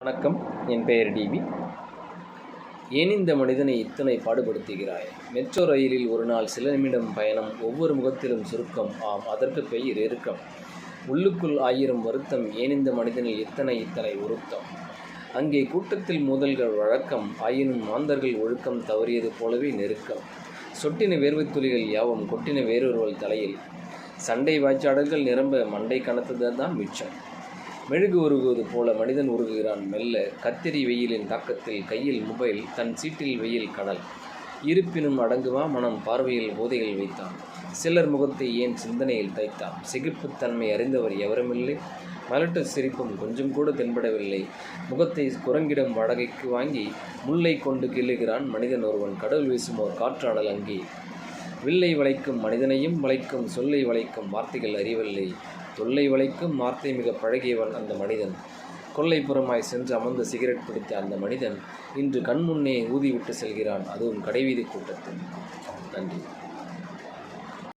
வணக்கம். என் பெயர் டிபி. ஏன் இந்த மனிதனை இத்தனை பாடுபடுத்துகிறாய்? மெட்ரோ ரயிலில் ஒரு நாள் சில நிமிடம் பயணம், ஒவ்வொரு முகத்திலும் சுருக்கம். ஆம், அதற்கு பெயர் இறுக்கம். உள்ளுக்குள் ஆயிரம் வருத்தம். ஏன் இந்த மனிதனில் இத்தனை உருத்தம்? அங்கே கூட்டத்தில் மோதல்கள் வழக்கம், ஆயினும் மாந்தர்கள் ஒழுக்கம் தவறியது போலவே நெருக்கம். சொட்டின வேர்வைத் துளிகள் யாவும் கொட்டின வேறொருவள் தலையில். சண்டை வாய்ச்சாடல்கள் நிரம்ப மண்டை கனத்ததுதான் மிச்சம். மெழுகு உருகுவது போல மனிதன் உருகுகிறான் மெல்ல. கத்திரி வெயிலின் தாக்கத்தில் கையில் மொபைல், தன் சீட்டில் வெயில் கடல். இருப்பினும் அடங்குவா மனம்? பார்வையில் போதைகள் வைத்தான். சிலர் முகத்தை ஏன் சிந்தனையில் தைத்தான். சிகிப்புத்தன்மை அறிந்தவர் எவருமில்லை. மலட்டு சிரிப்பும் கொஞ்சம் கூட தென்படவில்லை. முகத்தை குரங்கிடம் வாடகைக்கு வாங்கி முல்லை கொண்டு கிள்ளுகிறான் மனிதன் ஒருவன். கடவுள் வீசுமோர் காற்றாடல் அங்கே. வில்லை வளைக்கும் மனிதனையும் வளைக்கும், சொல்லை வளைக்கும் வார்த்தைகள் அறிவில்லை. தொல்லை வளைக்கும் வார்த்தை மிக பழகியவன் அந்த மனிதன். கொல்லைப்புறமாய் சென்று அமர்ந்து சிகரெட் பிடித்த அந்த மனிதன் இன்று கண்முன்னே ஊதிவிட்டு செல்கிறான், அதுவும் கடைவீதி கூட்டத்தில். நன்றி.